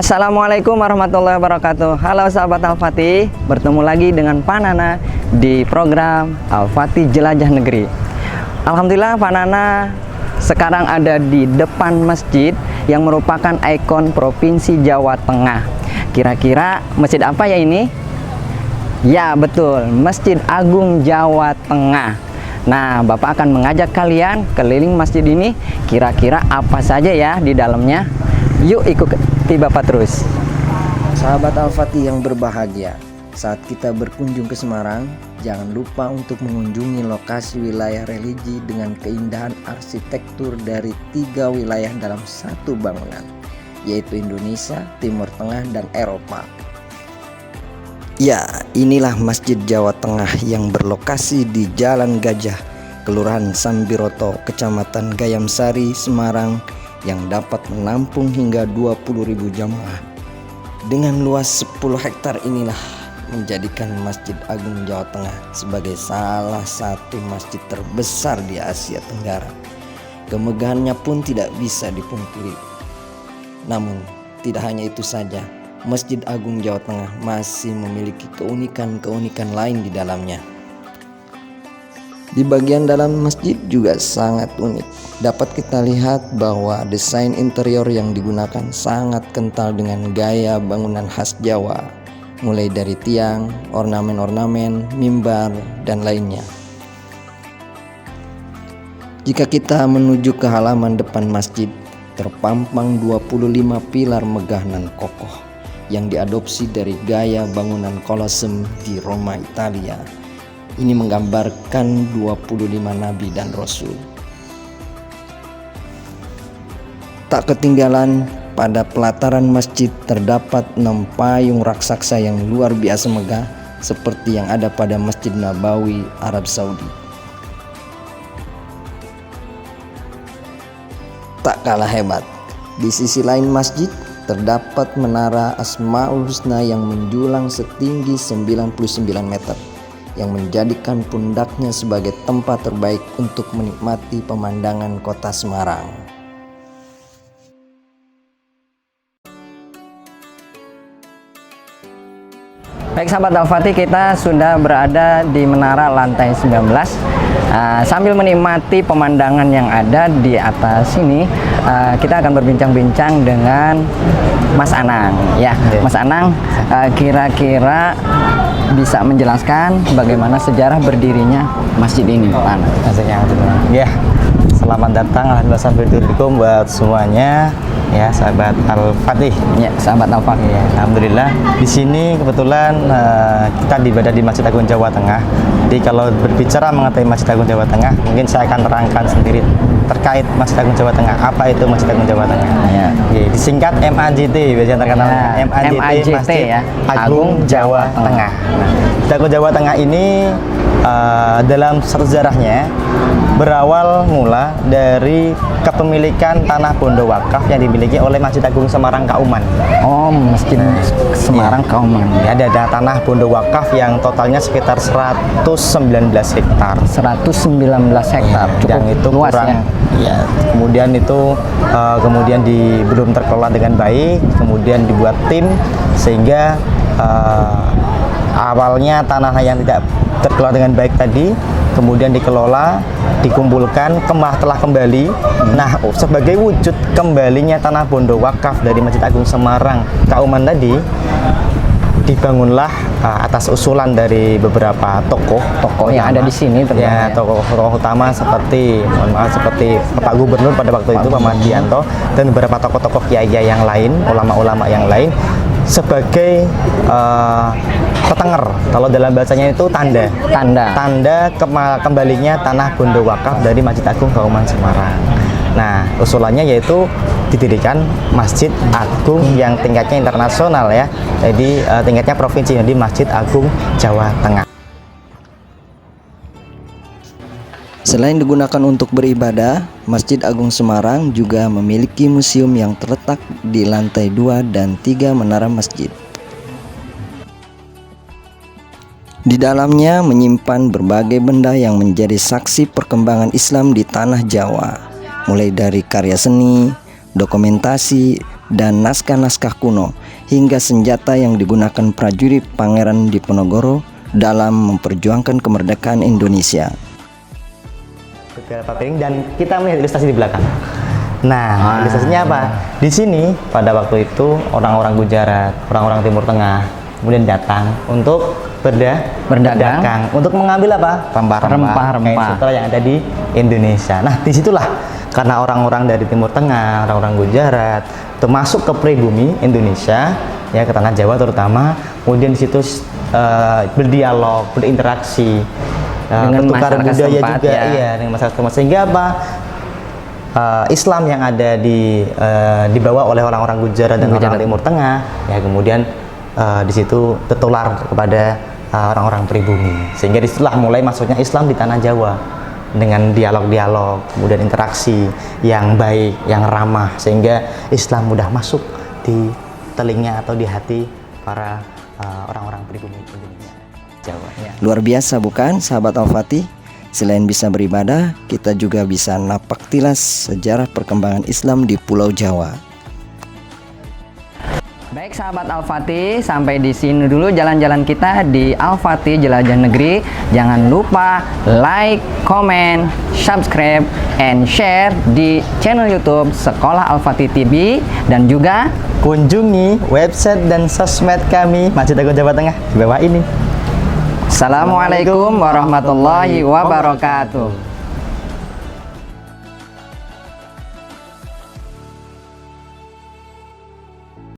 Assalamualaikum warahmatullahi wabarakatuh. Halo sahabat Al-Fatih, bertemu lagi dengan Pak Nana di program Al-Fatih Jelajah Negeri. Alhamdulillah Pak Nana sekarang ada di depan masjid yang merupakan ikon Provinsi Jawa Tengah. Kira-kira masjid apa ya ini? Ya betul, Masjid Agung Jawa Tengah. Nah, Bapak akan mengajak kalian keliling masjid ini. Kira-kira apa saja ya di dalamnya? Yuk ikuti Bapak terus. Sahabat Al-Fatih yang berbahagia, saat kita berkunjung ke Semarang, jangan lupa untuk mengunjungi lokasi wilayah religi dengan keindahan arsitektur dari 3 wilayah dalam satu bangunan, yaitu Indonesia, Timur Tengah, dan Eropa. Ya, inilah Masjid Jawa Tengah yang berlokasi di Jalan Gajah, Kelurahan Sambiroto, Kecamatan Gayamsari, Semarang, yang dapat menampung hingga 20.000 jamaah. Dengan luas 10 hektar inilah menjadikan Masjid Agung Jawa Tengah sebagai salah satu masjid terbesar di Asia Tenggara. Kemegahannya pun tidak bisa dipungkiri. Namun, tidak hanya itu saja, Masjid Agung Jawa Tengah masih memiliki keunikan-keunikan lain di dalamnya. Di bagian dalam masjid juga sangat unik. Dapat kita lihat bahwa desain interior yang digunakan sangat kental dengan gaya bangunan khas Jawa, mulai dari tiang, ornamen-ornamen, mimbar, dan lainnya. Jika kita menuju ke halaman depan masjid, terpampang 25 pilar megah nan kokoh yang diadopsi dari gaya bangunan Kolosseum di Roma, Italia. Ini menggambarkan 25 nabi dan rasul. Tak ketinggalan, pada pelataran masjid terdapat 6 payung raksasa yang luar biasa megah seperti yang ada pada Masjid Nabawi, Arab Saudi. Tak kalah hebat, di sisi lain masjid terdapat menara Asmaul Husna yang menjulang setinggi 99 meter, yang menjadikan pundaknya sebagai tempat terbaik untuk menikmati pemandangan kota Semarang. Baik sahabat Al-Fatih, kita sudah berada di menara lantai 19. Sambil menikmati pemandangan yang ada di atas sini, kita akan berbincang-bincang dengan Mas Anang. Ya, Mas Anang, kira-kira bisa menjelaskan bagaimana sejarah berdirinya masjid ini, Pak? Ya, selamat datang, alhamdulillah buat semuanya, ya sahabat Al-Fatih. Ya, sahabat Al-Fatih. Ya, alhamdulillah di sini kebetulan kita berada di Masjid Agung Jawa Tengah. Jadi kalau berbicara mengenai Masjid Agung Jawa Tengah, mungkin saya akan terangkan sendiri terkait Masjid Agung Jawa Tengah. Apa itu Masjid Agung Jawa Tengah? Ya. Disingkat MAJT, biasanya terkenal MAJT, Masjid ya. Agung Jawa Tengah. Masjid Agung Jawa Tengah ini dalam sejarahnya berawal mula dari kepemilikan tanah Bondo Wakaf yang dimiliki oleh Masjid Agung Semarang Kauman. Oh, Masjid Semarang Kauman. Ya, ada tanah Bondo Wakaf yang totalnya sekitar 119 hektar. 119 hektar. Cukup yang itu luas kurang, ya. Ya, kemudian itu belum terkelola dengan baik, kemudian dibuat tim sehingga awalnya tanah yang tidak terkelola dengan baik tadi kemudian dikelola, dikumpulkan, telah kembali. Nah, sebagai wujud kembalinya tanah Bondo Wakaf dari Masjid Agung Semarang Kauman tadi, dibangunlah atas usulan dari beberapa tokoh yang ada di sini, ya, tokoh utama seperti Pak Gubernur pada waktu itu, Pak Mardianto, dan beberapa tokoh-tokoh kiai yang lain, ulama-ulama yang lain, sebagai petenger. Kalau dalam bahasanya itu tanda kembalinya tanah Bondo Wakaf dari Masjid Agung Kauman Semarang. Nah, usulannya yaitu didirikan Masjid Agung yang tingkatnya internasional, ya. Jadi tingkatnya provinsi, jadi Masjid Agung Jawa Tengah. Selain digunakan untuk beribadah, Masjid Agung Semarang juga memiliki museum yang terletak di lantai 2 dan 3 menara masjid. Di dalamnya menyimpan berbagai benda yang menjadi saksi perkembangan Islam di tanah Jawa, mulai dari karya seni, dokumentasi, dan naskah-naskah kuno, hingga senjata yang digunakan prajurit Pangeran Diponegoro dalam memperjuangkan kemerdekaan Indonesia. Beberapa piring dan kita melihat ilustrasi di belakang. Nah, ilustrasinya apa? Di sini pada waktu itu orang-orang Gujarat, orang-orang Timur Tengah kemudian datang untuk berdagang untuk mengambil apa? Rempah-rempah kain sutra yang ada di Indonesia. Nah, disitulah karena orang-orang dari Timur Tengah, orang-orang Gujarat itu masuk ke pribumi Indonesia, ya ke tanah Jawa terutama, kemudian di situ berdialog, berinteraksi, dengan bertukar masyarakat budaya setempat, juga, ya. iya, dengan masyarakat setempat. Sehingga apa? Islam yang ada dibawa oleh orang-orang Gujarat dan orang Timur Tengah, ya kemudian di situ tertular kepada orang-orang pribumi, sehingga disitulah mulai masuknya Islam di tanah Jawa dengan dialog-dialog, kemudian interaksi yang baik, yang ramah, sehingga Islam mudah masuk di telinga atau di hati para orang-orang pribumi Indonesia Jawa. Ya. Luar biasa bukan sahabat Al-Fatih? Selain bisa beribadah, kita juga bisa napak tilas sejarah perkembangan Islam di Pulau Jawa. Baik sahabat Al-Fatih, sampai di sini dulu jalan-jalan kita di Al-Fatih Jelajah Negeri. Jangan lupa like, comment, subscribe, and share di channel YouTube Sekolah Al-Fatih TV, dan juga Kunjungi website dan sosmed kami Masjid Agung Jawa Tengah di bawah ini. Assalamualaikum warahmatullahi wabarakatuh.